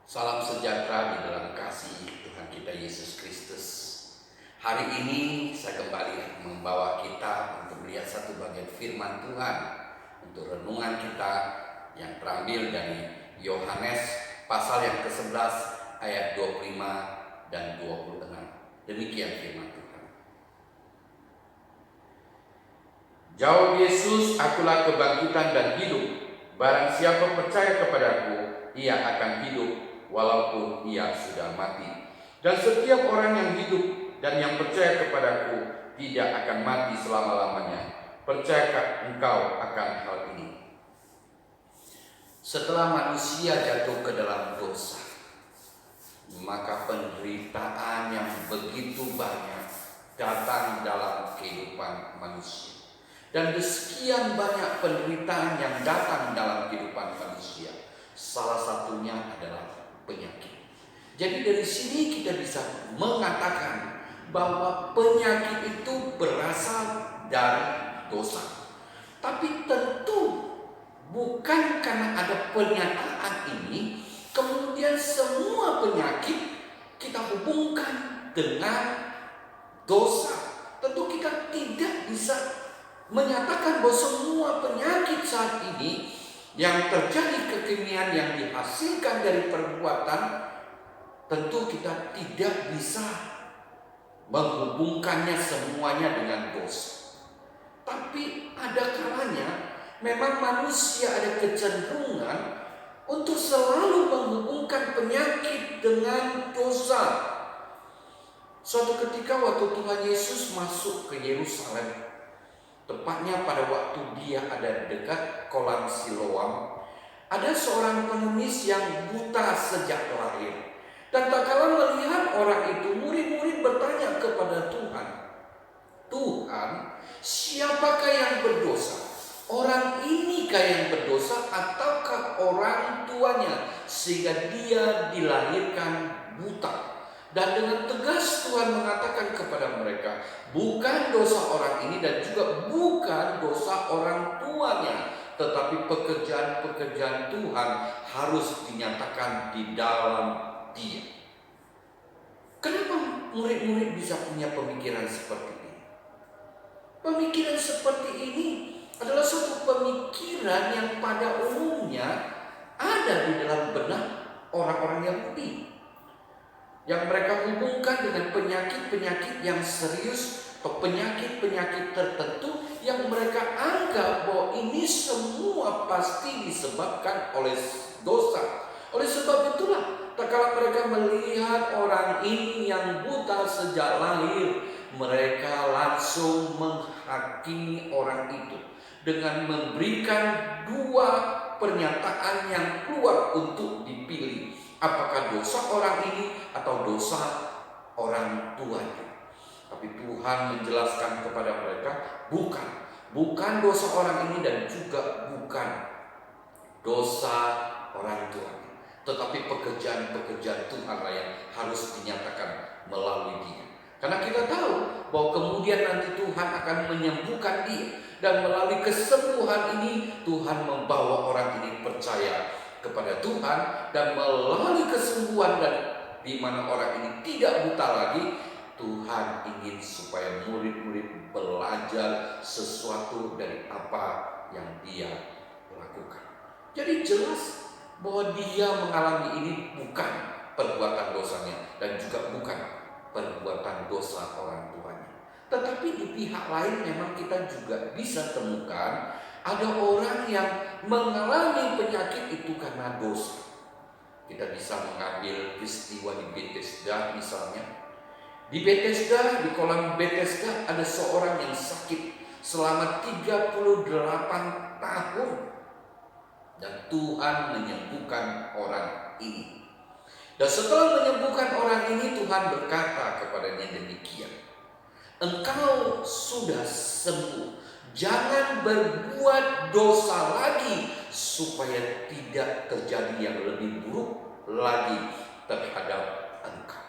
Salam sejahtera di dalam kasih Tuhan kita Yesus Kristus. Hari ini saya kembali membawa kita untuk melihat satu bagian firman Tuhan untuk renungan kita yang terambil dari Yohanes pasal yang ke-11 ayat 25 dan 26. Demikian firman Tuhan. Jawab Yesus, akulah kebangkitan dan hidup. Barang siapa percaya kepadaku, ia akan hidup walaupun ia sudah mati. Dan setiap orang yang hidup dan yang percaya kepadaku tidak akan mati selama-lamanya. Percayakah engkau akan hal ini? Setelah manusia jatuh ke dalam dosa, maka penderitaan yang begitu banyak datang dalam kehidupan manusia. Dan sekian banyak penderitaan yang datang dalam kehidupan manusia, salah satunya adalah penyakit. Jadi dari sini kita bisa mengatakan bahwa penyakit itu berasal dari dosa. Tapi tentu bukan karena ada pernyataan ini kemudian semua penyakit kita hubungkan dengan dosa. Tentu kita tidak bisa menyatakan bahwa semua penyakit saat ini yang terjadi kekinian yang dihasilkan dari perbuatan, tentu kita tidak bisa menghubungkannya semuanya dengan dosa. Tapi ada kalanya memang manusia ada kecenderungan untuk selalu menghubungkan penyakit dengan dosa. Suatu ketika waktu Tuhan Yesus masuk ke Yerusalem, tepatnya pada waktu dia ada dekat kolam Siloam, ada seorang pengemis yang buta sejak lahir. Dan tak kala melihat orang itu, murid-murid bertanya kepada Tuhan, Tuhan, siapakah yang berdosa? Orang inikah yang berdosa ataukah orang tuanya sehingga dia dilahirkan buta? Dan dengan tegas Tuhan mengatakan kepada mereka, bukan dosa orang ini dan juga bukan dosa orang tuanya, tetapi pekerjaan-pekerjaan Tuhan harus dinyatakan di dalam dia. Kenapa murid-murid bisa punya pemikiran seperti ini? Pemikiran seperti ini adalah suatu pemikiran yang pada umumnya ada di dalam benak orang-orang Yahudi, yang mereka hubungkan dengan penyakit-penyakit yang serius atau penyakit-penyakit tertentu yang mereka anggap bahwa ini semua pasti disebabkan oleh dosa. Oleh sebab itulah, tak kala mereka melihat orang ini yang buta sejak lahir, mereka langsung menghakimi orang itu dengan memberikan dua pernyataan yang keluar untuk dipilih. Apakah dosa orang ini atau dosa orang tuanya? Tapi Tuhan menjelaskan kepada mereka, bukan dosa orang ini dan juga bukan dosa orang tuanya, tetapi pekerjaan-pekerjaan Tuhanlah yang harus dinyatakan melalui dia. Karena kita tahu bahwa kemudian nanti Tuhan akan menyembuhkan dia, dan melalui kesembuhan ini Tuhan membawa orang ini percaya kepada Tuhan, dan melalui kesembuhan dan di mana orang ini tidak buta lagi, Tuhan ingin supaya murid-murid belajar sesuatu dari apa yang dia lakukan. Jadi jelas bahwa dia mengalami ini bukan perbuatan dosanya dan juga bukan perbuatan dosa orang tuanya. Tetapi di pihak lain memang kita juga bisa temukan ada orang yang mengalami penyakit itu karena dosa. Kita bisa mengambil peristiwa di Bethesda misalnya. Di Bethesda, di kolam Bethesda ada seorang yang sakit selama 38 tahun. Dan Tuhan menyembuhkan orang ini. Dan setelah menyembuhkan orang ini, Tuhan berkata kepadanya demikian, engkau sudah sembuh. Jangan berbuat dosa lagi supaya tidak terjadi yang lebih buruk lagi terhadap engkau.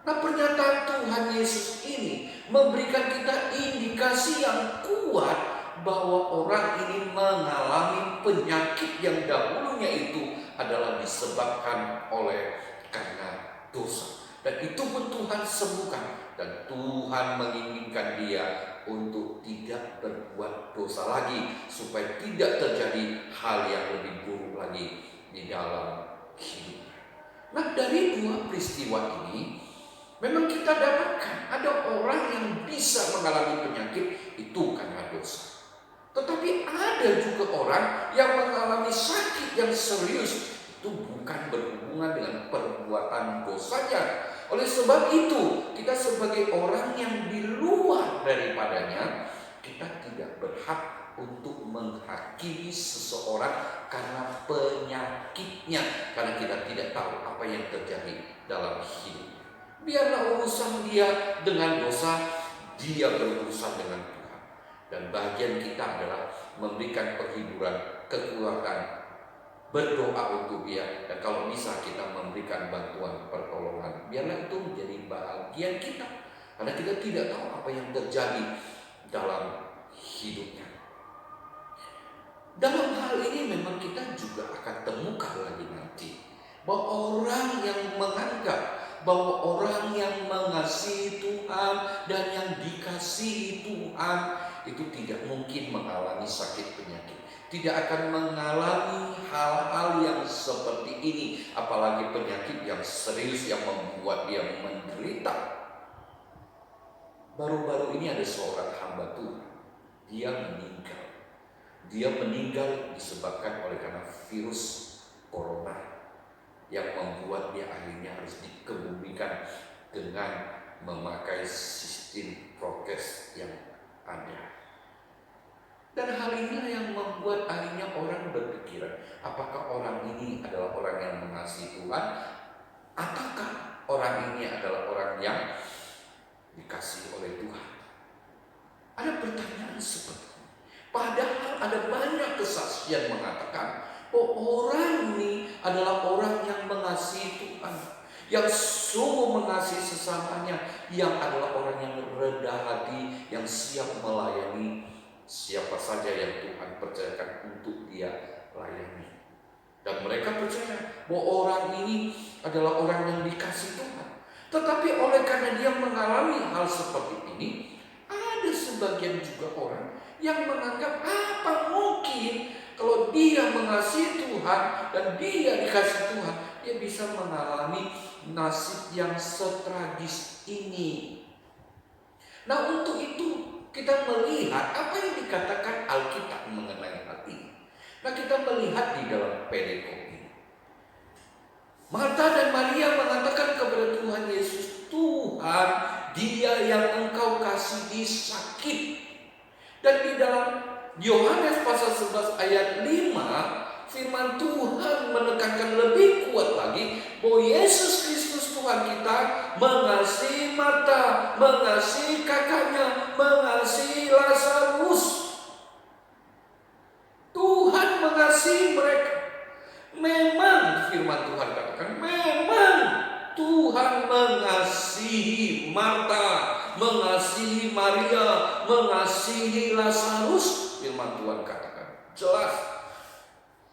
Nah, pernyataan Tuhan Yesus ini memberikan kita indikasi yang kuat bahwa orang ini mengalami penyakit yang dahulunya itu adalah disebabkan oleh karena dosa. Dan itu pun Tuhan sembuhkan. Dan Tuhan menginginkan dia untuk tidak berbuat dosa lagi, supaya tidak terjadi hal yang lebih buruk lagi di dalam hidupnya. Nah, dari dua peristiwa ini memang kita dapatkan ada orang yang bisa mengalami penyakit itu karena dosa. Tetapi ada juga orang yang mengalami sakit yang serius itu bukan berhubungan dengan perbuatan dosanya. Oleh sebab itu, kita sebagai orang yang di luar daripadanya, kita tidak berhak untuk menghakimi seseorang karena penyakitnya, karena kita tidak tahu apa yang terjadi dalam hidupnya. Biarlah urusan dia dengan dosa, dia berurusan dengan Tuhan. Dan bagian kita adalah memberikan perhiburan, kekuatan, berdoa untuk dia, dan kalau bisa kita memberikan bantuan pertolongan. Biarlah itu menjadi bagian kita, karena kita tidak tahu apa yang terjadi dalam hidupnya. Dalam hal ini memang kita juga akan temukan lagi nanti bahwa orang yang menganggap bahwa orang yang mengasihi Tuhan dan yang dikasihi Tuhan itu tidak mungkin mengalami sakit penyakit, tidak akan mengalami hal-hal yang seperti ini, apalagi penyakit yang serius yang membuat dia menderita. Baru-baru ini ada seorang hamba Tuhan, dia meninggal. Dia meninggal disebabkan oleh karena virus corona yang membuat dia akhirnya harus dikebumikan dengan memakai sistem prokes yang ada. Dan hal inilah yang membuat akhirnya orang berpikiran, apakah orang ini adalah orang yang mengasihi Tuhan, ataukah orang ini adalah orang yang dikasihi oleh Tuhan? Ada pertanyaan seperti ini. Padahal ada banyak kesaksian mengatakan bahwa orang ini adalah orang yang mengasihi Tuhan, yang sungguh mengasihi sesamanya, yang adalah orang yang rendah hati, yang siap melayani siapa saja yang Tuhan percayakan untuk dia layani. Dan mereka percaya bahwa orang ini adalah orang yang dikasihi Tuhan. Tetapi oleh karena dia mengalami hal seperti ini, ada sebagian juga orang yang menganggap apa mungkin kalau dia mengasihi Tuhan dan dia dikasihi Tuhan, dia bisa mengalami nasib yang setragis ini. Nah, untuk itu kita melihat apa yang dikatakan Alkitab mengenai hal ini. Nah, kita melihat di dalam perikop ini. Marta dan Maria mengatakan kepada Tuhan Yesus, Tuhan, dia yang engkau kasihi sakit. Dan di dalam Yohanes pasal 11 ayat 5, firman Tuhan menekankan lebih kuat lagi bahwa Yesus Kristus Tuhan kita mengasihi Marta, mengasihi kakaknya, mengasihi Lazarus. Tuhan mengasihi mereka. Memang firman Tuhan katakan, memang Tuhan mengasihi Marta, mengasihi Maria, mengasihi Lazarus. Firman Tuhan katakan jelas,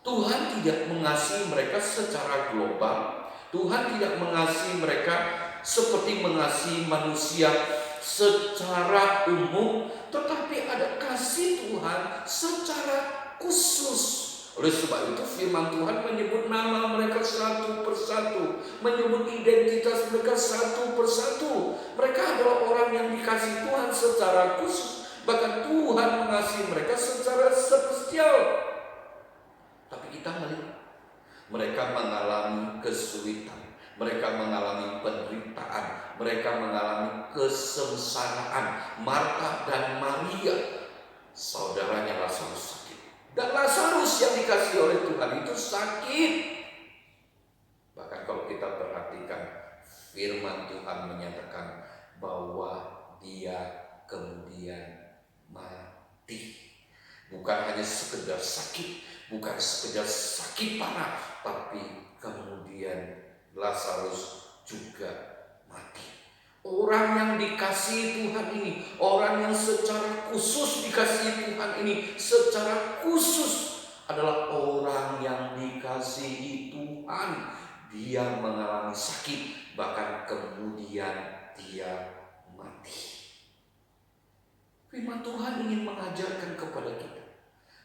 Tuhan tidak mengasihi mereka secara global. Tuhan tidak mengasihi mereka seperti mengasihi manusia secara umum, tetapi ada kasih Tuhan secara khusus. Oleh sebab itu firman Tuhan menyebut nama mereka satu persatu, menyebut identitas mereka satu persatu. Mereka adalah orang yang dikasihi Tuhan secara khusus, bahkan Tuhan mengasihi mereka secara spesial. Tapi kita melihat mereka mengalami kesulitan, mereka mengalami penderitaan, mereka mengalami kesengsaraan. Marta dan Maria, saudaranya Lazarus sakit. Dan Lazarus yang dikasihi oleh Tuhan itu sakit. Bahkan kalau kita perhatikan, firman Tuhan menyatakan bahwa dia kemudian mati. Bukan hanya sekedar sakit, bukan sekedar sakit parah, tapi kemudian Lazarus juga mati. Orang yang dikasihi Tuhan ini, orang yang secara khusus dikasihi Tuhan ini, secara khusus adalah orang yang dikasihi Tuhan. Dia mengalami sakit, bahkan kemudian dia mati. Firman Tuhan ingin mengajarkan kepada kita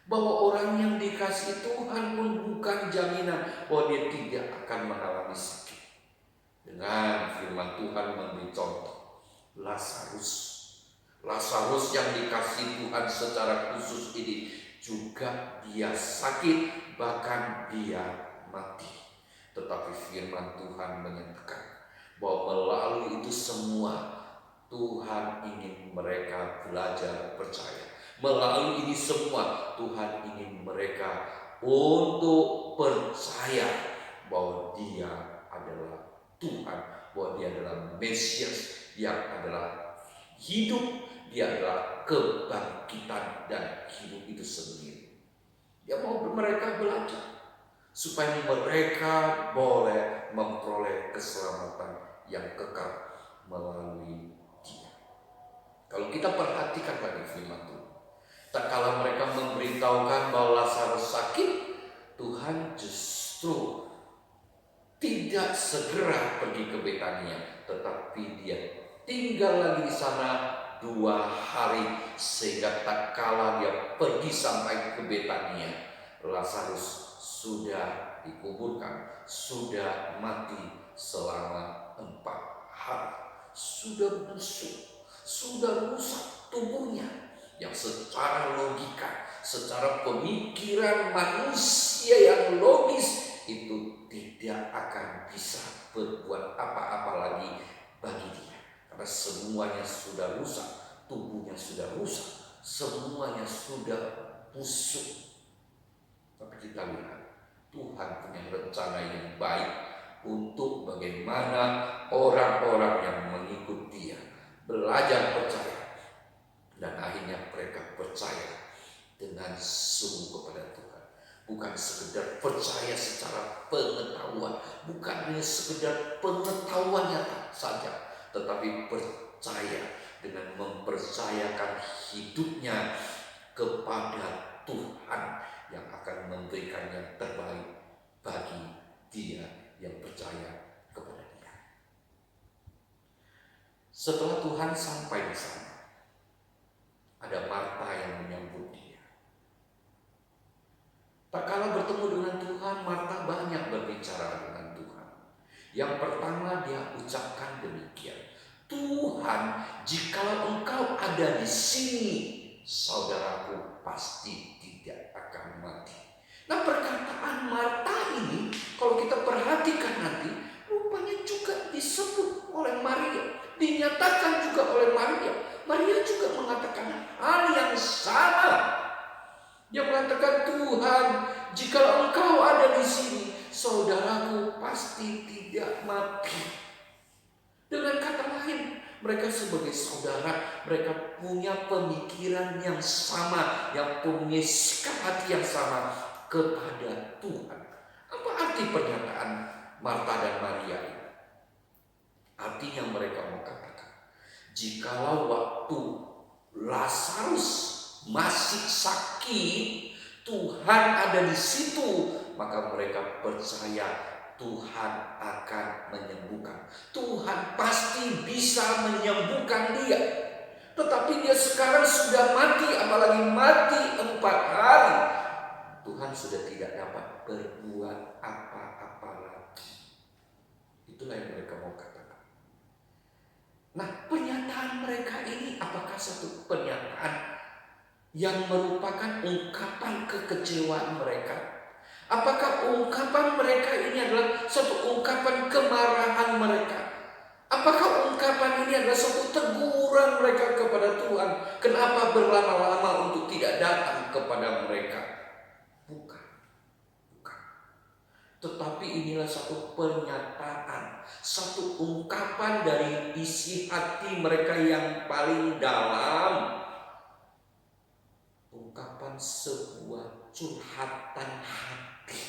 bahwa orang yang dikasihi Tuhan pun bukan jaminan bahwa dia tidak akan mengalami sakit. Dengan firman Tuhan memberi contoh Lazarus yang dikasihi Tuhan secara khusus ini juga dia sakit, bahkan dia mati. Tetapi firman Tuhan menyatakan bahwa melalui itu semua Tuhan ingin mereka belajar percaya. Melalui ini semua Tuhan ingin mereka untuk percaya bahwa Dia adalah Tuhan, bahwa Dia adalah Mesias yang adalah hidup, Dia adalah kebangkitan dan hidup itu sendiri. Dia mau mereka belajar supaya mereka boleh memperoleh keselamatan yang kekal melalui Dia. Kalau kita perhatikan pada firman Tuhan, tak kala mereka memberitahukan bahwa Lazarus sakit, Tuhan justru tidak segera pergi ke Betania, tetapi Dia tinggal lagi di sana 2 hari, sehingga tak kala Dia pergi sampai ke Betania, Lazarus sudah dikuburkan, sudah mati selama 4 hari, sudah busuk, sudah rusak tubuhnya, yang secara logika, secara pemikiran manusia yang logis itu tidak akan bisa berbuat apa-apa lagi bagi dia, karena semuanya sudah rusak, tubuhnya sudah rusak, semuanya sudah busuk. Tapi kita lihat Tuhan punya rencana yang baik untuk bagaimana orang-orang yang mengikut Dia belajar percaya, dan akhirnya mereka percaya dengan sungguh kepada Tuhan. Bukan sekedar percaya secara pengetahuan, bukan hanya sekedar pengetahuannya saja, tetapi percaya dengan mempercayakan hidupnya kepada Tuhan yang akan memberikan yang terbaik bagi dia yang percaya kepada Dia. Setelah Tuhan sampai di sana, ada Marta yang menyambut Dia. Tak kala bertemu dengan Tuhan, Marta banyak berbicara dengan Tuhan. Yang pertama dia ucapkan demikian, Tuhan, jikalau Engkau ada di sini, saudaraku pasti tidak akan mati. Nah, perkataan Marta ini kalau kita perhatikan nanti, rupanya juga disebut oleh Maria, dinyatakan juga oleh Maria. Maria juga mengatakan hal yang sama. Dia mengatakan, Tuhan, jikalau Engkau ada di sini, saudaraku pasti tidak mati. Dengan kata lain, mereka sebagai saudara, mereka punya pemikiran yang sama, yang punya sikap hati yang sama kepada Tuhan. Apa arti pernyataan Marta dan Maria ini? Artinya mereka mau katakan, jikalau waktu Lazarus masih sakit, Tuhan ada di situ, maka mereka percaya Tuhan akan menyembuhkan. Tuhan pasti bisa menyembuhkan dia. Tetapi dia sekarang sudah mati, apalagi mati 4 hari. Tuhan sudah tidak dapat berbuat apa-apa lagi. Itulah yang mereka mau katakan. Nah, pernyataan mereka ini apakah satu pernyataan yang merupakan ungkapan kekecewaan mereka? Apakah ungkapan mereka ini adalah satu ungkapan kemarahan mereka? Apakah ungkapan ini adalah satu teguran mereka kepada Tuhan? Kenapa berlama-lama untuk tidak datang kepada mereka? Bukan. Tetapi inilah satu pernyataan, satu ungkapan dari isi hati mereka yang paling dalam. Ungkapan sebuah curhatan hati.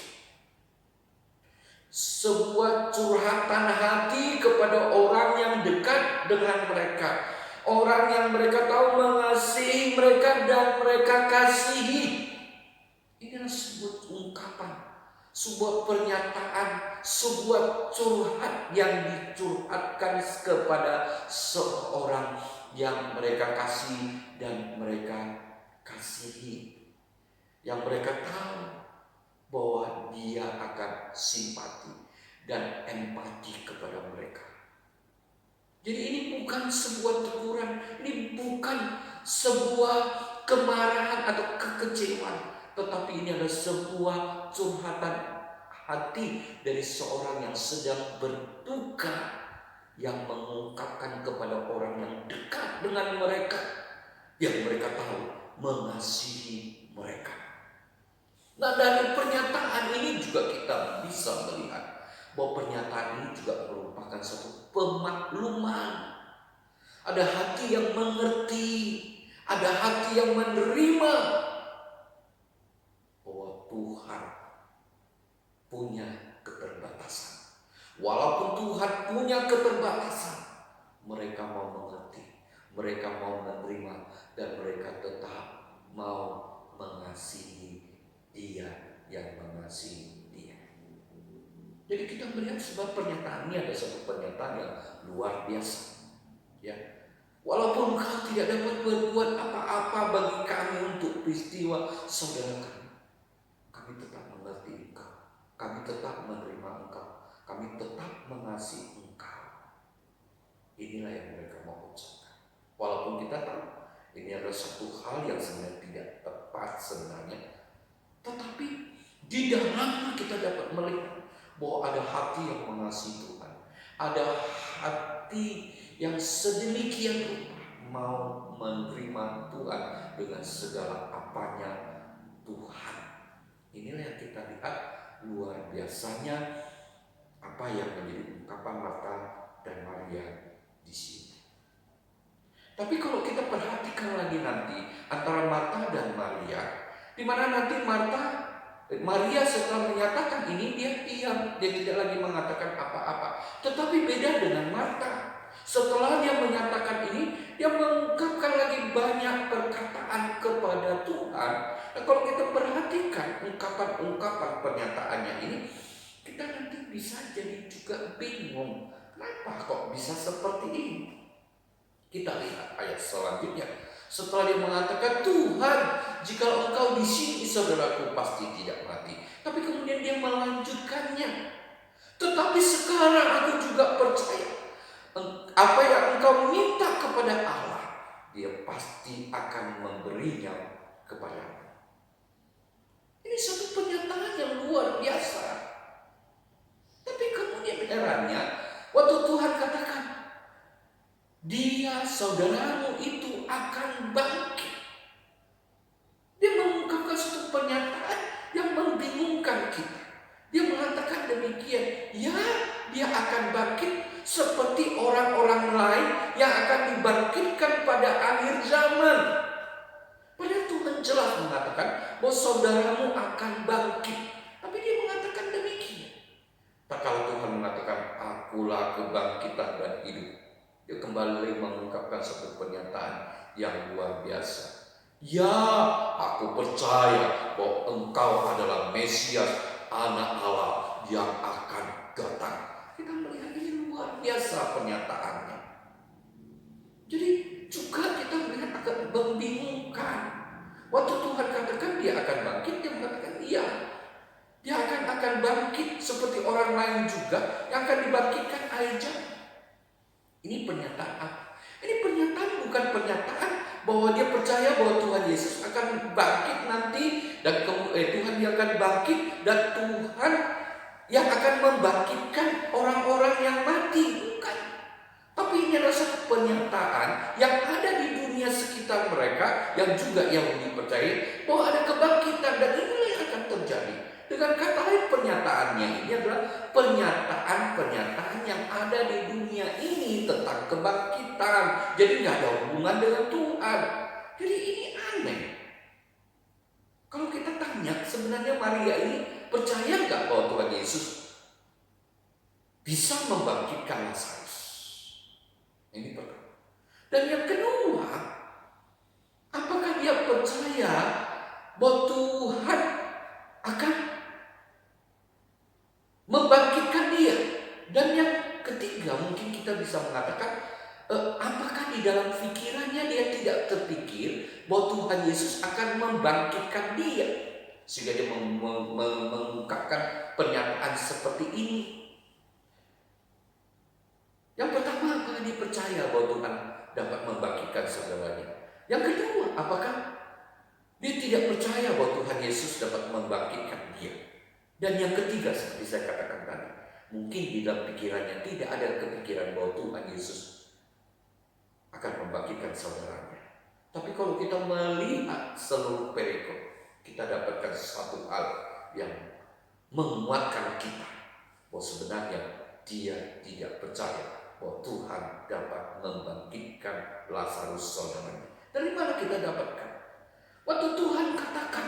Sebuah curhatan hati kepada orang yang dekat dengan mereka. Orang yang mereka tahu mengasihi mereka dan mereka kasihi. Ini adalah sebuah ungkapan, sebuah pernyataan, sebuah curhat yang dicurhatkan kepada seorang yang mereka kasih dan mereka kasihi. Yang mereka tahu bahwa dia akan simpati dan empati kepada mereka. Jadi ini bukan sebuah teguran, ini bukan sebuah kemarahan atau kekecewaan, tetapi ini adalah sebuah curhatan hati dari seorang yang sedang berduka, yang mengungkapkan kepada orang yang dekat dengan mereka, yang mereka tahu mengasihi mereka. Nah, dari pernyataan ini juga kita bisa melihat bahwa pernyataan ini juga merupakan satu pemakluman. Ada hati yang mengerti, ada hati yang menerima bahwa Tuhan punya keterbatasan. Walaupun Tuhan punya keterbatasan, mereka mau mengerti, mereka mau menerima, dan mereka tetap mau mengasihi Dia yang mengasihi dia. Jadi kita melihat sebab pernyataan ini ada satu pernyataan yang luar biasa. Ya, walaupun engkau tidak dapat berbuat apa-apa bagi kami untuk peristiwa saudara kami tetap mengerti engkau, kami tetap menerima engkau, kami tetap mengasihi engkau. Inilah yang mereka mau ucapkan. Walaupun kita tahu ini adalah satu hal yang sebenarnya tidak tepat sebenarnya, tetapi di dalamnya kita dapat melihat bahwa ada hati yang mengasihi Tuhan, ada hati yang sedemikian rupa mau menerima Tuhan dengan segala apanya Tuhan. Inilah yang kita lihat luar biasanya apa yang menjadi ungkapan Marta dan Maria di sini. Tapi kalau kita perhatikan lagi nanti antara Marta dan Maria, di mana nanti Maria setelah menyatakan ini dia diam, dia tidak lagi mengatakan apa-apa. Tetapi beda dengan Marta. Setelah dia menyatakan ini, dia mengungkapkan lagi banyak perkataan kepada Tuhan. Dan kalau kita perhatikan ungkapan-ungkapan pernyataannya ini, kita nanti bisa jadi juga bingung. Kenapa kok bisa seperti ini? Kita lihat ayat selanjutnya. Setelah dia mengatakan, Tuhan, jika engkau di sini saudaraku pasti tidak mati. Tapi kemudian dia melanjutkannya. Tetapi sekarang aku juga percaya apa yang engkau minta kepada Allah, dia pasti akan memberinya kepadamu. Ini satu pernyataan yang luar biasa. Tapi kemudian herannya, waktu Tuhan katakan, dia saudaramu itu akan bangkit. Dia mengungkapkan satu pernyataan yang membingungkan kita. Dia mengatakan demikian, ya dia akan bangkit seperti orang-orang lain yang akan dibangkitkan pada akhir zaman. Padahal Tuhan jelas mengatakan bahwa saudaramu akan bangkit. Tapi dia mengatakan demikian. Tak kalau Tuhan mengatakan akulah kebangkitan dan hidup, dia kembali mengungkapkan satu pernyataan yang luar biasa. Ya, aku percaya bahwa engkau adalah Mesias, anak Allah yang akan datang. Kita melihat ini luar biasa pernyataannya. Jadi juga kita melihat agak membingungkan. Waktu Tuhan katakan dia akan bangkit, dia mengatakan iya. Dia akan bangkit seperti orang lain juga yang akan dibangkitkan akhir zaman. Ini pernyataan apa? Ini pernyataan bukan pernyataan bahwa dia percaya bahwa Tuhan Yesus akan bangkit nanti dan Tuhan dia akan bangkit dan Tuhan yang akan membangkitkan orang-orang yang mati. Bukan. Tapi ini adalah satu pernyataan yang ada di dunia sekitar mereka yang juga Yahudi percaya bahwa ada kebangkitan dan inilah yang akan terjadi. Dengan kata lain pernyataannya ini adalah pernyataan-pernyataan yang ada di dunia ini tentang kebangkitan. Jadi nggak ada hubungan dengan Tuhan. Jadi ini aneh. Kalau kita tanya sebenarnya Maria ini percaya nggak bahwa Tuhan Yesus bisa membangkitkan Lazarus? Ini pertama. Dan yang kedua, apakah dia percaya bahwa Tuhan akan membangkitkan dia. Dan yang ketiga, mungkin kita bisa mengatakan, apakah di dalam pikirannya dia tidak terpikir bahwa Tuhan Yesus akan membangkitkan dia, sehingga dia mengungkapkan pernyataan seperti ini. Yang pertama, apakah dia percaya bahwa Tuhan dapat membangkitkan saudaranya? Yang kedua, apakah dia tidak percaya bahwa Tuhan Yesus dapat membangkitkan dia? Dan yang ketiga, seperti saya katakan tadi, mungkin di dalam pikirannya tidak ada kepikiran bahwa Tuhan Yesus akan membangkitkan saudaranya. Tapi kalau kita melihat seluruh perikop, kita dapatkan satu hal yang menguatkan kita bahwa sebenarnya dia tidak percaya bahwa Tuhan dapat membangkitkan Lazarus saudaranya. Dari mana kita dapatkan? Waktu Tuhan katakan,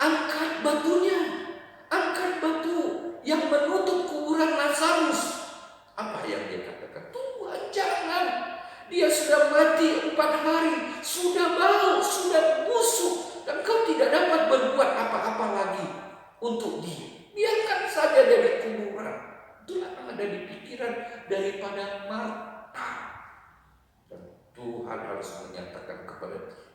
angkat batunya, angkat batu yang menutup kuburan Lazarus. Apa yang dia katakan? Tuhan, jangan. Dia sudah mati 4 hari, sudah bau, sudah busuk, dan kau tidak dapat berbuat apa-apa lagi untuk dia. Biarkan saja dari kuburan. Itulah yang ada di pikiran daripada Marta. Dan Tuhan harus menyatakan kepada dia,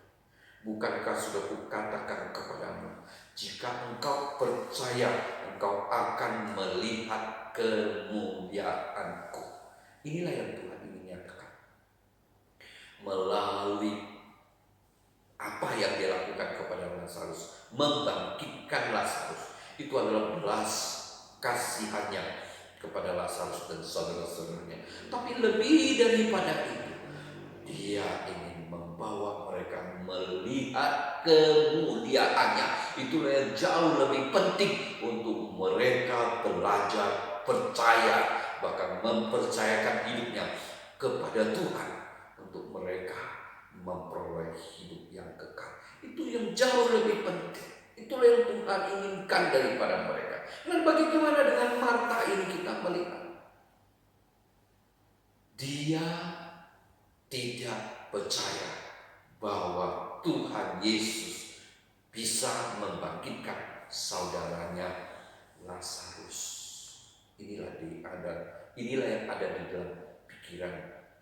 bukankah sudah kukatakan kepadamu, jika engkau percaya, engkau akan melihat kemuliaanku. Inilah yang Tuhan ingin nyatakan melalui apa yang dia lakukan kepada Lazarus, membangkitkan Lazarus. Itu adalah belas kasihannya kepada Lazarus dan saudara-saudaranya. Tapi lebih daripada itu, dia ingin membawa mereka melihat kemuliaannya. Itulah yang jauh lebih penting untuk mereka belajar percaya, bahkan mempercayakan hidupnya kepada Tuhan untuk mereka memperoleh hidup yang kekal. Itu yang jauh lebih penting. Itulah yang Tuhan inginkan daripada mereka. Dan bagaimana dengan Marta ini kita melihat, dia tidak percaya bahwa Tuhan Yesus bisa membangkitkan saudaranya Lazarus. Inilah yang ada di dalam pikiran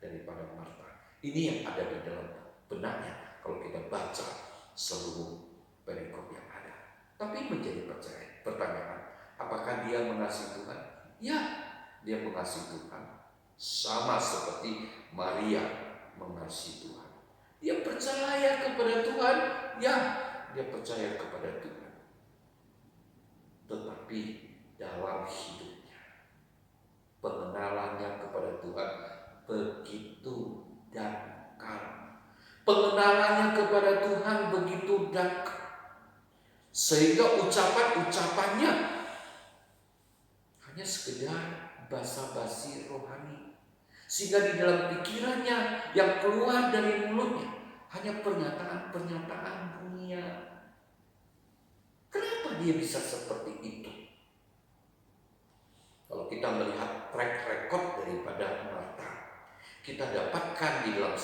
daripada Marta. Ini yang ada di dalam benaknya kalau kita baca seluruh perikop yang ada. Tapi menjadi pertanyaan, apakah dia mengasihi Tuhan? Ya, dia mengasihi Tuhan. Sama seperti Maria mengasihi Tuhan. Dia percaya kepada Tuhan. Ya, dia percaya kepada Tuhan. Tetapi dalam hidupnya, pengenalannya kepada Tuhan begitu dangkal. Pengenalannya kepada Tuhan begitu dangkal, sehingga ucapan-ucapannya hanya sekedar basa-basi rohani. Sehingga di dalam pikirannya yang keluar dari mulutnya hanya pernyataan-pernyataan dunia. Kenapa dia bisa seperti itu? Kalau kita melihat track record daripada Marta, kita dapatkan di dalam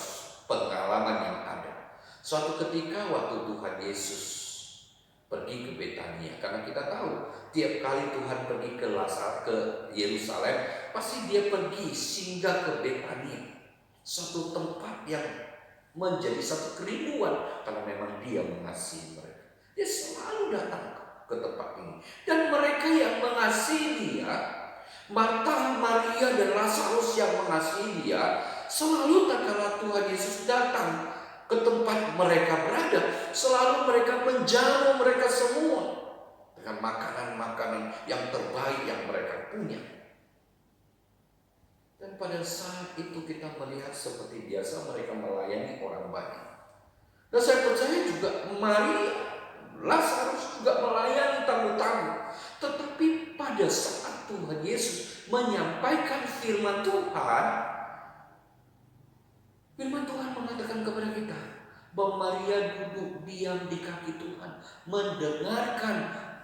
pengalaman yang ada. Suatu ketika waktu Tuhan Yesus pergi ke Betania, karena kita tahu tiap kali Tuhan pergi ke Yerusalem, pasti dia pergi singgah ke Betania, suatu tempat yang menjadi satu kerinduan karena memang dia mengasihi mereka. Dia selalu datang ke tempat ini, dan mereka yang mengasihi dia, Marta, Maria, dan Lazarus yang mengasihi dia, selalu tatkala Tuhan Yesus datang ke tempat mereka berada, selalu mereka menjamu mereka semua dengan makanan-makanan yang terbaik yang mereka punya. Dan pada saat itu kita melihat seperti biasa mereka melayani orang banyak. Dan saya percaya juga Maria, Lazarus juga melayani tamu-tamu. Tetapi pada saat Tuhan Yesus menyampaikan firman Tuhan mengatakan kepada kita bahwa Maria duduk diam di kaki Tuhan, mendengarkan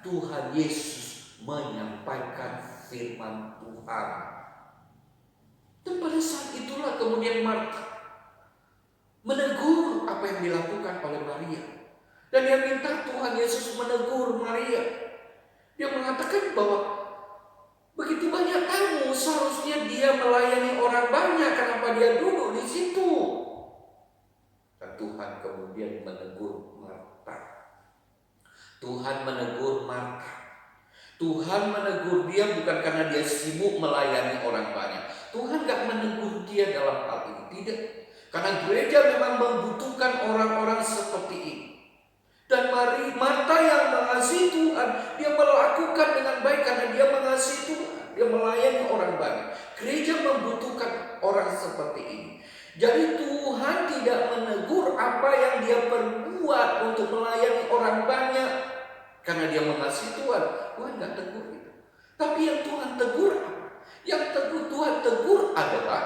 Tuhan Yesus menyampaikan firman Tuhan. Dan pada saat itulah kemudian Marta menegur apa yang dilakukan oleh Maria. Dan dia minta Tuhan Yesus menegur Maria. Dia mengatakan bahwa begitu banyak tamu, seharusnya dia melayani orang banyak. Kenapa dia duduk di situ? Dan Tuhan kemudian menegur Marta. Tuhan menegur Marta. Tuhan menegur dia bukan karena dia sibuk melayani orang banyak. Tuhan gak menegur dia dalam hal ini. Tidak. Karena gereja memang membutuhkan orang-orang seperti ini. Dan Marta yang mengasihi Tuhan, dia melakukan dengan baik karena dia mengasihi Tuhan. Dia melayani orang banyak. Gereja membutuhkan orang seperti ini. Jadi Tuhan tidak menegur apa yang dia perbuat untuk melayani orang banyak karena dia mengasihi Tuhan. Tuhan tidak tegur itu. Tapi yang Tuhan tegur apa? Yang Tuhan tegur adalah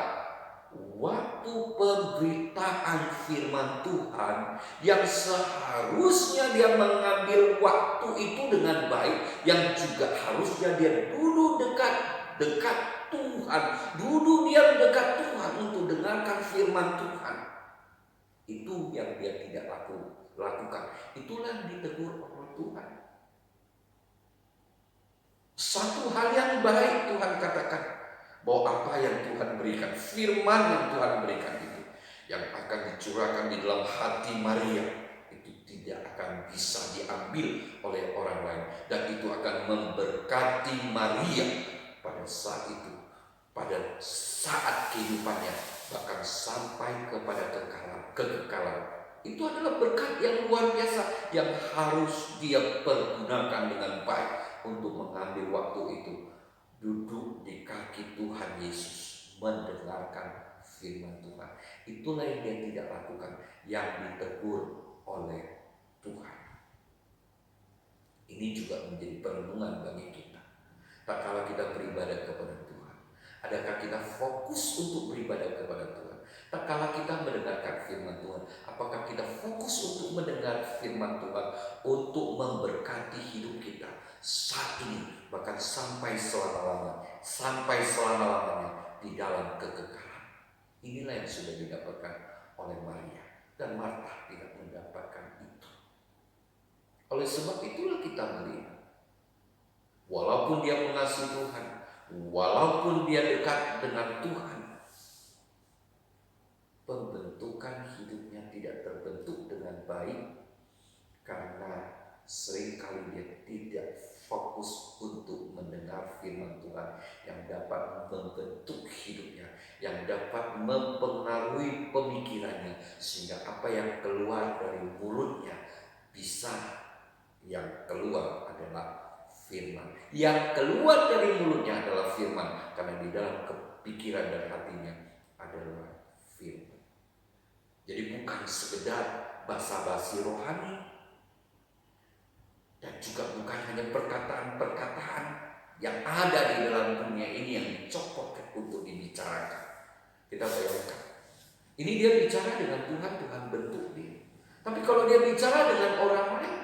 waktu pemberitaan firman Tuhan yang seharusnya dia mengambil waktu itu dengan baik, yang juga harusnya dia duduk dekat Tuhan, duduk diam dekat Tuhan untuk dengarkan firman Tuhan. Itu yang dia tidak lakukan. Itulah yang ditegur oleh Tuhan. Satu hal yang baik Tuhan katakan, bahwa apa yang Tuhan berikan, firman yang Tuhan berikan itu, yang akan dicurahkan di dalam hati Maria, itu tidak akan bisa diambil oleh orang lain. Dan itu akan memberkati Maria pada saat itu, pada saat kehidupannya, bahkan sampai kepada kekekalan. Itu adalah berkat yang luar biasa yang harus dia pergunakan dengan baik untuk mengambil waktu itu, duduk di kaki Tuhan Yesus, mendengarkan firman Tuhan. Itulah yang dia tidak lakukan, yang ditegur oleh Tuhan. Ini juga menjadi perenungan bagi kita. Tak kala kita beribadah kepada Tuhan, adakah kita fokus untuk beribadah kepada Tuhan? Tak kala kita mendengarkan firman Tuhan, apakah kita fokus untuk mendengar firman Tuhan untuk memberkati hidup kita saat ini, bahkan sampai selama-lamanya di dalam kekekalan? Inilah yang sudah didapatkan oleh Maria, dan Marta tidak mendapatkan itu. Oleh sebab itulah kita melihat, walaupun dia mengasihi Tuhan, walaupun dia dekat dengan Tuhan, pembentukan hidupnya tidak terbentuk dengan baik karena seringkali dia tidak fokus untuk mendengar firman Tuhan yang dapat membentuk hidupnya, yang dapat mempengaruhi pemikirannya, sehingga apa yang keluar dari mulutnya bisa, yang keluar adalah firman. Yang keluar dari mulutnya adalah firman, karena di dalam pikiran dan hatinya adalah firman. Jadi bukan sekedar basa-basi rohani, dan juga bukan hanya perkataan-perkataan yang ada di dalam dunia ini yang dicopot untuk dibicarakan. Kita bayangkan, ini dia bicara dengan Tuhan, Tuhan bentuk dia. Tapi kalau dia bicara dengan orang lain,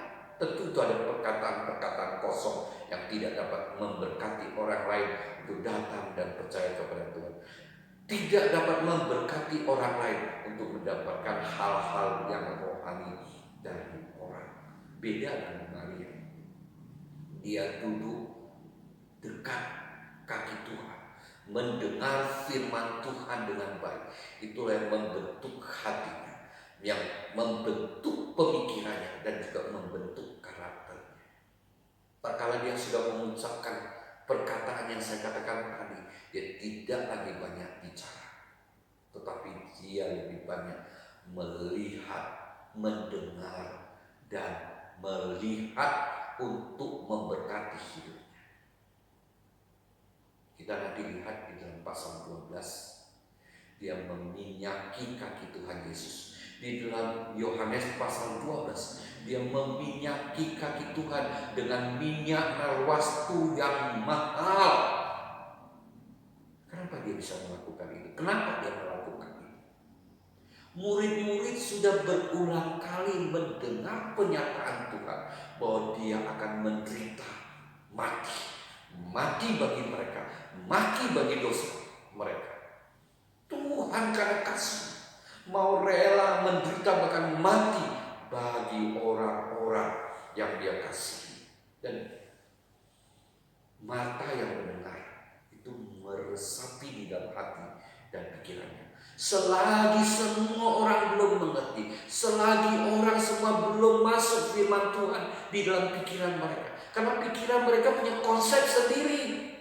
tentu itu ada perkataan-perkataan kosong yang tidak dapat memberkati orang lain untuk datang dan percaya kepada Tuhan. Tidak dapat memberkati orang lain untuk mendapatkan hal-hal yang rohani dari orang. Beda dengan Maria. Dia duduk dekat kaki Tuhan, mendengar firman Tuhan dengan baik. Itulah yang membentuk hatinya, yang membentuk pemikirannya, dan juga membentuk karakternya. Tak kala dia sudah mengucapkan perkataan yang saya katakan tadi, dia tidak lagi banyak bicara, tetapi dia lebih banyak melihat, mendengar, dan melihat untuk memberkati hidupnya. Kita nanti lihat di dalam pasal 12, dia meminyaki kaki Tuhan Yesus. Di dalam Yohanes pasal 12, dia meminyaki kaki Tuhan dengan minyak narwastu yang mahal. Kenapa dia bisa melakukan itu? Kenapa dia melakukan itu? Murid-murid sudah berulang kali mendengar pernyataan Tuhan bahwa dia akan menderita, mati bagi mereka, mati bagi dosa mereka. Tuhan karena kasih mau rela menderita bahkan mati bagi orang-orang yang dia kasihi. Dan mata yang mendengar itu meresapi di dalam hati dan pikirannya. Selagi semua orang belum mengerti, selagi orang semua belum masuk firman Tuhan di dalam pikiran mereka, karena pikiran mereka punya konsep sendiri,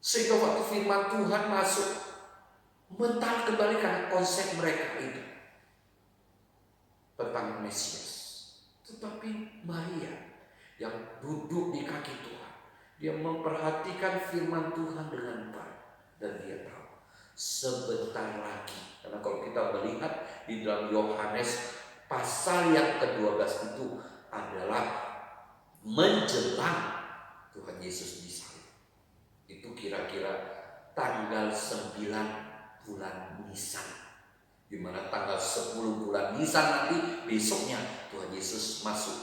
sehingga waktu firman Tuhan masuk, mentah kembali karena konsep mereka itu tentang Mesias. Tetapi Maria yang duduk di kaki Tuhan, dia memperhatikan firman Tuhan dengan baik, dan dia tahu sebentar lagi, karena kalau kita melihat di dalam Yohanes pasal yang ke-12 itu adalah menjelang Tuhan Yesus disalib. Itu kira-kira tanggal 9 bulan Nisan, di mana tanggal 10 bulan Nisan nanti besoknya Tuhan Yesus masuk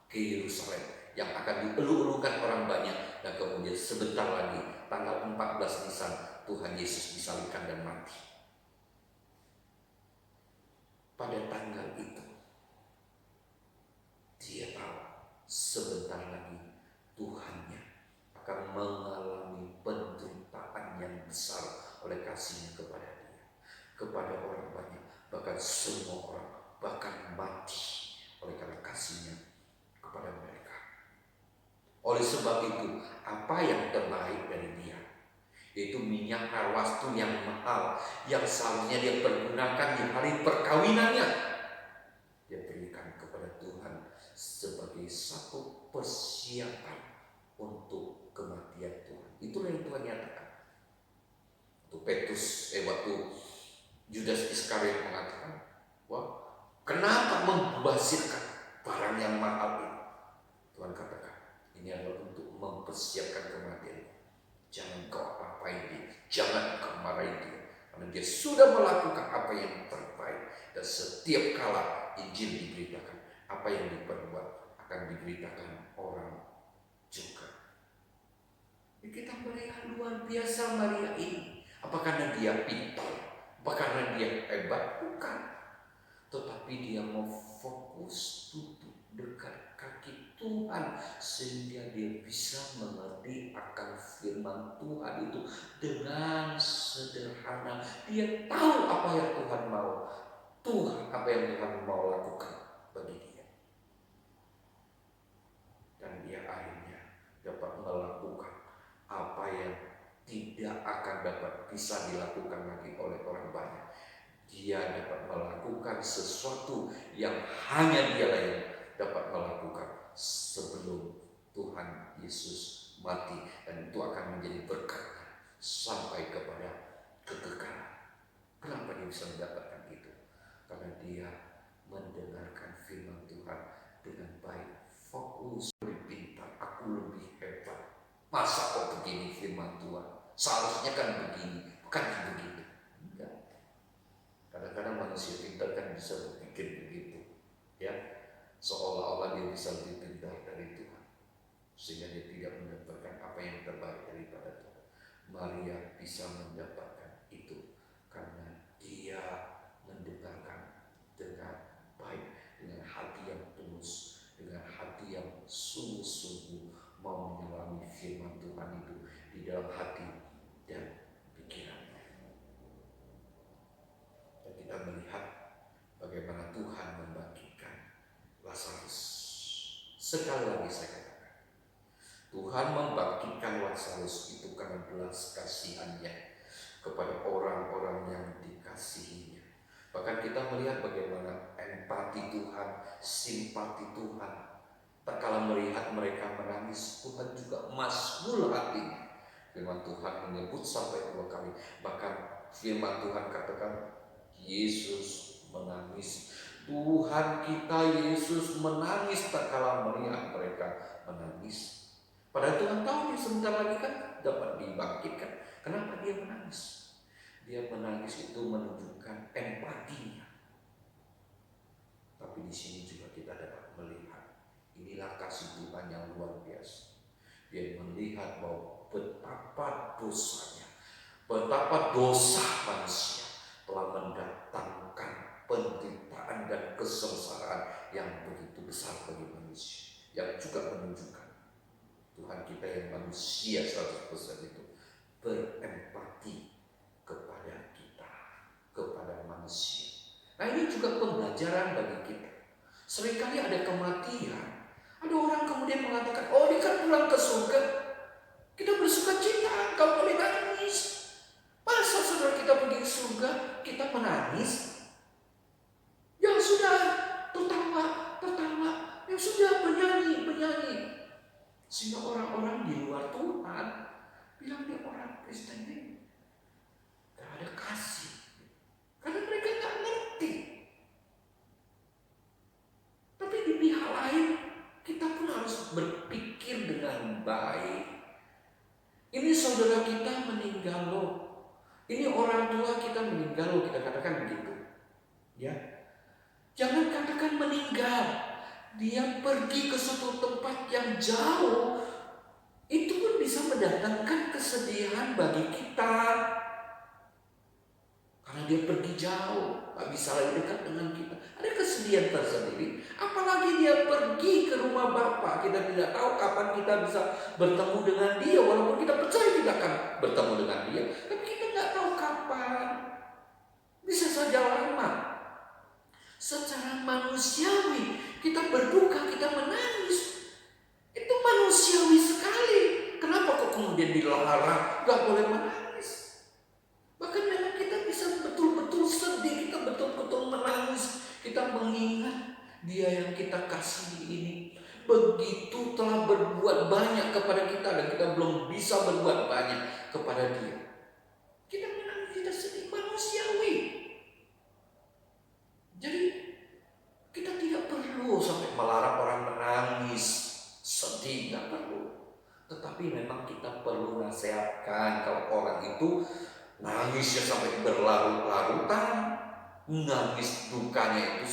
ke Yerusalem yang akan dieluk-elukan orang banyak, dan kemudian sebentar lagi tanggal 14 Nisan Tuhan Yesus disalibkan dan mati. Pada tanggal itu dia tahu sebentar lagi Tuhannya akan mengalami penderitaan yang besar oleh kasihnya kepada dia, kepada orang banyak, bahkan semua orang, bahkan mati oleh karena kasihnya kepada mereka. Oleh sebab itu, apa yang terbaik dari dia, yaitu minyak harwastu yang mahal, yang seharusnya dia pergunakan di hari perkawinannya, dia berikan kepada Tuhan sebagai satu persiapan untuk kematian Tuhan. Itulah yang Tuhan nyatakan. Waktu Judas Iskariot mengatakan, wah, kenapa membazirkan barang yang mahal ini? Tuhan katakan, ini adalah untuk mempersiapkan kematian. Jangan kau apa-apain dia, jangan kau marahin dia, karena dia sudah melakukan apa yang terbaik. Dan setiap kala Injil diberitakan, apa yang diperbuat akan diberitakan orang juga. Kita melihat luar biasa Maria ini. Apa karena dia pintar? Apa karena dia hebat? Bukan. Tetapi dia mau fokus duduk dekat kaki Tuhan, sehingga dia bisa mengerti akan firman Tuhan itu dengan sederhana. Dia tahu apa yang Tuhan mau, apa yang Tuhan mau lakukan bagi dia. Dan dia akhirnya dapat melakukan apa yang tidak akan dapat bisa dilakukan lagi oleh orang banyak. Dia dapat melakukan sesuatu yang hanya dialah yang dapat melakukan sebelum Tuhan Yesus mati, dan itu akan menjadi berkat sampai kepada kekekalan. Kenapa dia bisa mendapatkan itu? Karena dia mendengarkan firman Tuhan dengan baik, fokus, lebih pintar, aku lebih hebat. Masa kok begini firman Tuhan? Seharusnya kan begini, bukan begitu. Enggak. Kadang-kadang manusia pintar kan bisa berpikir begitu, ya, seolah-olah dia bisa lebih pintar dari Tuhan, sehingga dia tidak mendapatkan apa yang terbaik daripada Tuhan. Maria bisa mendapatkan itu karena dia mendengarkan dengan baik, dengan hati yang tulus, dengan hati yang sungguh-sungguh mau menyelami firman Tuhan itu di dalam hati dan pikirannya. Dan kita melihat bagaimana Tuhan membangkitkan Lazarus. Sekali lagi saya katakan, Tuhan membangkitkan Lazarus itu karena belas kasihannya kepada orang-orang yang dikasihinya. Bahkan kita melihat bagaimana empati Tuhan, simpati Tuhan. Tak kala melihat mereka menangis, Tuhan juga masmur hatinya. Firman Tuhan menyebut sampai 2 kali. Bahkan firman Tuhan katakan, Yesus menangis. Tuhan kita Yesus menangis tak kala melihat mereka menangis. Padahal Tuhan tahu dia sebentar lagi kan dapat dibangkitkan. Kenapa dia menangis? Dia menangis itu menunjukkan empatinya. Tapi di sini juga kita dapat melihat, inilah kasih Tuhan yang luar biasa. Dia melihat bahwa betapa dosanya, betapa dosa manusia telah mendatangkan penderitaan dan kesengsaraan yang begitu besar bagi manusia, yang juga menunjukkan Tuhan kita yang manusia 100% itu berempati kepada kita, kepada manusia. Nah, ini juga pembelajaran bagi kita. Seringkali ada kematian, ada orang kemudian mengatakan, oh dia kan pulang ke surga, kita bersuka cita, kau boleh nangis. Masa saudara kita pergi ke surga, kita menangis? Ya sudah, tertawa, ya sudah, penyanyi. Sehingga orang-orang di luar Tuhan bilang dia orang Kristen ini gak ada kasih, karena mereka gak ngerti. Tapi di pihak lain, kita pun harus berpikir dengan baik. Ini saudara kita meninggal loh, ini orang tua kita meninggal loh, kita katakan begitu. Ya, jangan katakan meninggal, dia pergi ke suatu tempat yang jauh. Itu pun bisa mendatangkan kesedihan bagi kita, karena dia pergi jauh, gak bisa lagi dekat dengan kita. Ada kesedihan tersendiri. Apalagi dia pergi ke rumah Bapa, kita tidak tahu kapan kita bisa bertemu dengan dia. Walaupun kita percaya kita akan bertemu dengan dia, tapi kita gak tahu kapan. Bisa saja lama. Secara manusiawi kita berduka, kita menangis. Itu manusiawi sekali. Kenapa kok kemudian dilarang gak boleh menangis? Bahkan memang kita bisa betul-betul sedih, kita betul-betul menangis. Kita mengingat dia yang kita kasihi ini begitu telah berbuat banyak kepada kita, dan kita belum bisa berbuat banyak kepada dia. Kita menangis, kita sedih, manusiawi. Jadi kita tidak perlu sampai melarang orang menangis, sedih, tidak perlu. Tetapi memang kita perlu nasihatkan kalau orang itu nangisnya sampai berlarut-larutan, nangis dukanya itu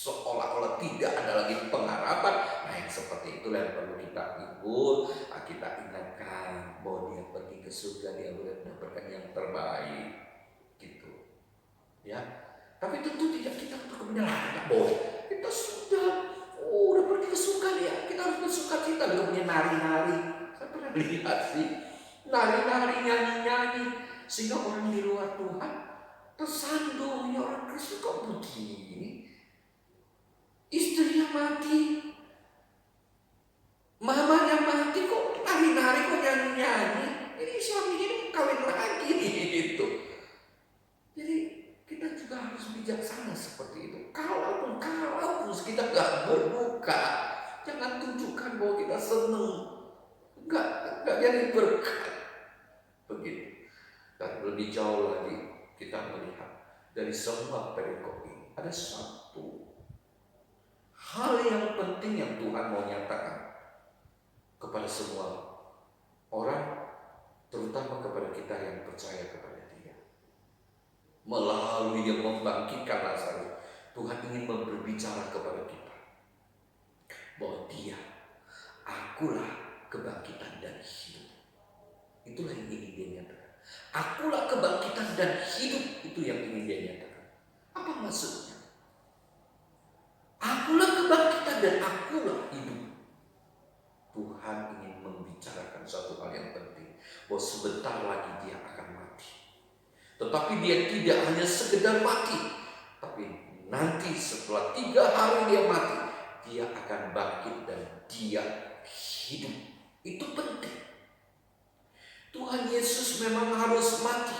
seolah-olah tidak ada lagi pengharapan. Nah, yang seperti itulah yang perlu kita hibur, kita ingatkan bahwa dia pergi ke surga, dia boleh mendapatkan yang terbaik, gitu. Ya, tapi tentu tidak kita kemudian tidak boleh. Kita udah pergi ke surga ya, kita harus bersuka cita. Kemudian nari-nari, saya pernah lihat sih, nari-nari, nyanyi-nyanyi, sehingga orang di luar Tuhan tersandung. Ya, orang Kristen kok begini? Istrinya mati, mamanya mati, kok nari-nari, kok nyanyi-nyanyi? Ini suaminya ini kawin lagi gitu. Jadi kita juga harus bijaksana seperti itu. Kalaupun kita gak berduka, jangan tunjukkan bahwa kita senang. Gak jadi berkat. Begitu. Dan lebih jauh lagi kita melihat dari semua perikop ini, ada satu hal yang penting yang Tuhan mau nyatakan kepada semua orang, terutama kepada kita yang percaya kepada Dia. Melalui Dia membangkitkan Lazarus, Tuhan ingin berbicara kepada kita bahwa Dia, akulah kebangkitan dan hidup. Itulah yang ingin Dia nyatakan. Akulah kebangkitan dan hidup, itu yang ingin Dia nyatakan. Apa maksudnya? Akulah kebangkitan dan akulah hidup. Tuhan ingin membicarakan satu hal yang penting, bahwa sebentar lagi Dia akan mati. Tetapi Dia tidak hanya sekedar mati, tapi nanti setelah 3 hari Dia mati, Dia akan bangkit dan Dia hidup. Itu penting. Tuhan Yesus memang harus mati,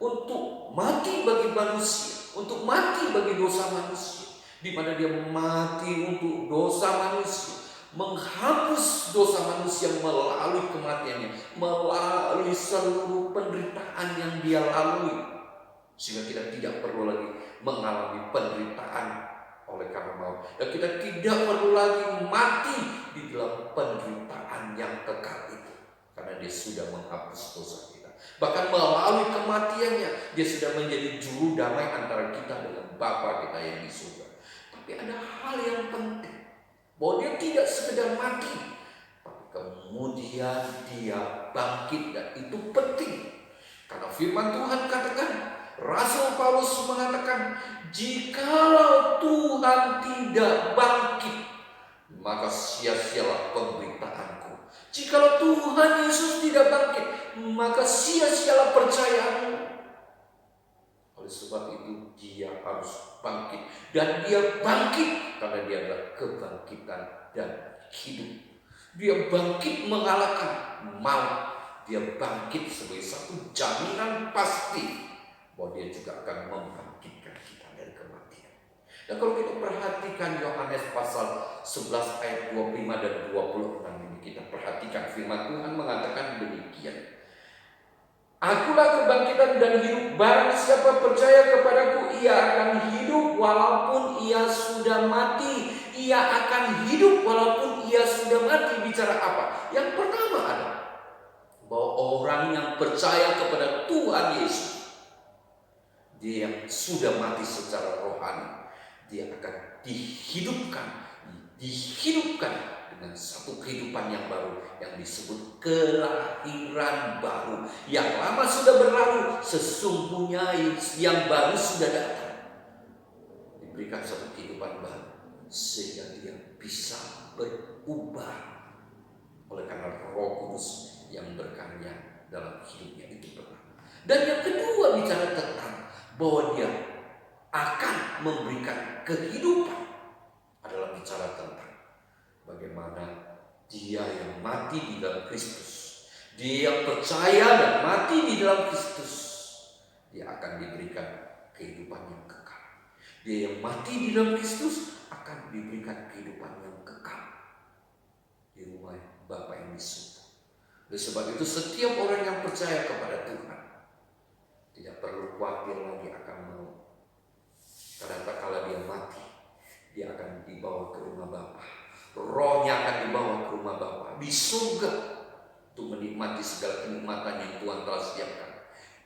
untuk mati bagi manusia, untuk mati bagi dosa manusia, di mana Dia mati untuk dosa manusia, menghapus dosa manusia melalui kematiannya, melalui seluruh penderitaan yang Dia lalui, sehingga kita tidak perlu lagi mengalami penderitaan oleh karena maut, dan kita tidak perlu lagi mati di dalam penderitaan yang kekal itu, karena Dia sudah menghapus dosa kita. Bahkan melalui kematiannya, Dia sudah menjadi juru damai antara kita dengan Bapa kita yang di surga. Tapi ada hal yang penting, bahwa Dia tidak sekedar mati, tapi kemudian Dia bangkit, dan itu penting. Karena firman Tuhan katakan, Rasul Paulus mengatakan, jikalau Tuhan tidak bangkit, maka sia-sialah pemberitaanku. Jikalau Tuhan Yesus tidak bangkit, maka sia-sialah percayaanmu. Oleh sebab itu dia harus bangkit. Dan dia bangkit karena dia adalah kebangkitan dan hidup. Dia bangkit mengalahkan maut. Dia bangkit sebagai satu jaminan pasti bahwa dia juga akan membangkitkan kita dari kematian. Dan kalau kita perhatikan Yohanes pasal 11 ayat 25 dan 26 ini, kita perhatikan firman Tuhan mengatakan demikian. Akulah kebangkitan dan hidup, barang siapa percaya kepadaku, ia akan hidup walaupun ia sudah mati. Ia akan hidup walaupun ia sudah mati. Bicara apa? Yang pertama adalah bahwa orang yang percaya kepada Tuhan Yesus, dia yang sudah mati secara rohani, dia akan dihidupkan dengan satu kehidupan yang baru yang disebut kelahiran baru. Yang lama sudah berlalu, sesungguhnya yang baru sudah datang. Diberikan satu kehidupan baru sehingga dia bisa berubah oleh karena Roh Kudus yang berkarya dalam hidupnya itu pertama. Dan yang kedua bicara tentang bahwa dia akan memberikan kehidupan adalah bicara tentang bagaimana dia yang mati di dalam Kristus, dia yang percaya dan mati di dalam Kristus, dia akan diberikan kehidupan yang kekal. Dia yang mati di dalam Kristus akan diberikan kehidupan yang kekal di rumah Bapa yang di surga. Oleh sebab itu setiap orang yang percaya kepada Tuhan tidak perlu khawatir lagi akan maut. Karena tak kala dia mati, dia akan dibawa ke rumah Bapa. Rohnya akan dibawa ke rumah Bapa di surga untuk menikmati segala kenikmatan yang Tuhan telah siapkan.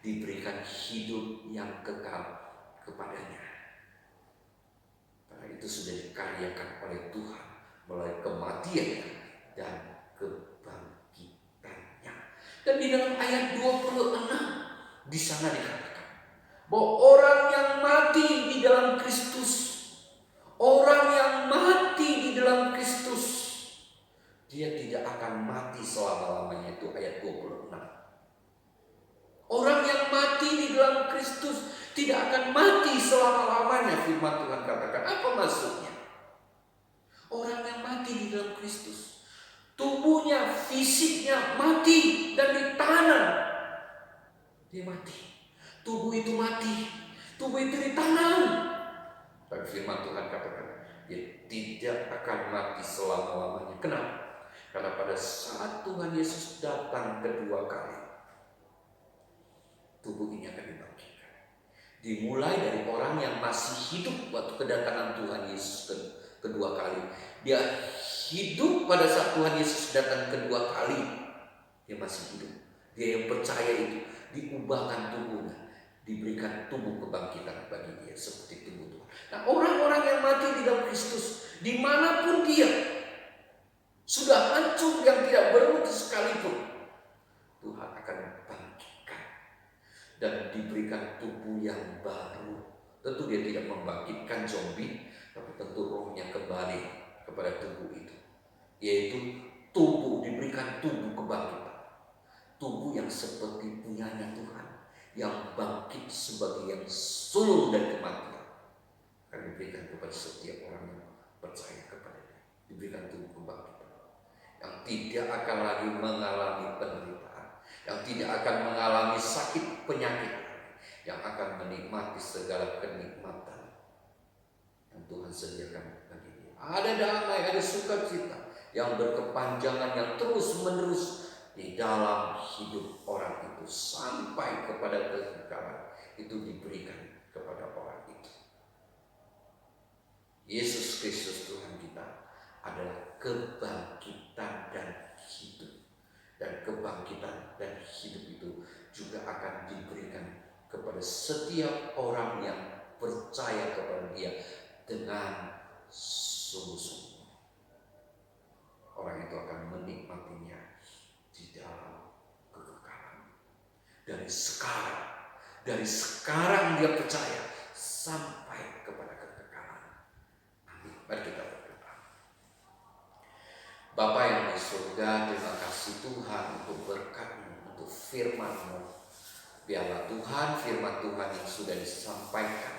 Diberikan hidup yang kekal kepadanya. Karena itu sudah dikaryakan oleh Tuhan melalui kematiannya dan kebangkitannya. Dan di dalam ayat 26 di sana dikatakan bahwa orang yang mati di dalam Kristus, orang yang mati di dalam Kristus, dia tidak akan mati selama-lamanya. Itu ayat 26. Orang yang mati di dalam Kristus tidak akan mati selama-lamanya, firman Tuhan katakan. Apa maksudnya? Orang yang mati di dalam Kristus, tubuhnya, fisiknya mati dan ditanam. Dia mati. Tubuh itu mati. Tubuh itu ditanam. Tapi firman Tuhan katakan, dia tidak akan mati selama-lamanya. Kenapa? Karena pada saat Tuhan Yesus datang kedua kali, tubuh ini akan dibangkitkan. Dimulai dari orang yang masih hidup waktu kedatangan Tuhan Yesus kedua kali. Dia hidup pada saat Tuhan Yesus datang kedua kali. Dia masih hidup. Dia yang percaya itu, diubahkan tubuhnya, diberikan tubuh kebangkitan bagi dia seperti tubuh Tuhan. Nah, orang-orang yang mati di dalam Kristus, dimanapun dia, sudah hancur yang tidak bermutu sekalipun, Tuhan akan bangkitkan dan diberikan tubuh yang baru. Tentu dia tidak membangkitkan zombie, tapi tentu rohnya kembali kepada tubuh itu, yaitu tubuh, diberikan tubuh kebangkitan. Tubuh yang seperti punyanya Tuhan, yang bangkit sebagai yang sulung dari kematian, akan diberikan kepada setiap orang yang percaya kepadanya. Diberikan tubuh kebangkitan yang tidak akan lagi mengalami penderitaan, yang tidak akan mengalami sakit penyakit, yang akan menikmati segala kenikmatan yang Tuhan sediakan bagi dia. Ada damai, ada sukacita yang berkepanjangan, yang terus menerus di dalam hidup orang itu sampai kepada kekekalan. Itu diberikan kepada orang itu. Yesus Kristus Tuhan kita adalah kebangkitan dan hidup. Dan kebangkitan dan hidup itu juga akan diberikan kepada setiap orang yang percaya kepada Dia dengan sungguh-sungguh. Orang itu akan menikmatinya di dalam kekekalan. Dari sekarang Dari sekarang dia percaya sampai kepada kekekalan. Amin. Mari kita berdoa. Bapa yang di surga, terima kasih Tuhan untuk berkat-Mu, untuk firman-Mu. Biarlah Tuhan, firman Tuhan yang sudah disampaikan,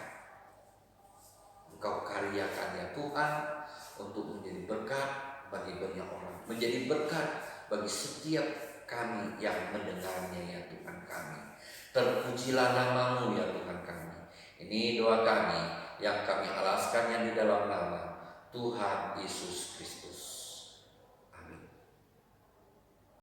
Engkau karyakan ya Tuhan, untuk menjadi berkat bagi banyak orang, menjadi berkat bagi setiap kami yang mendengarnya ya Tuhan kami. Terpujilah nama-Mu ya Tuhan kami. Ini doa kami yang kami alaskannya di dalam nama Tuhan Yesus Kristus.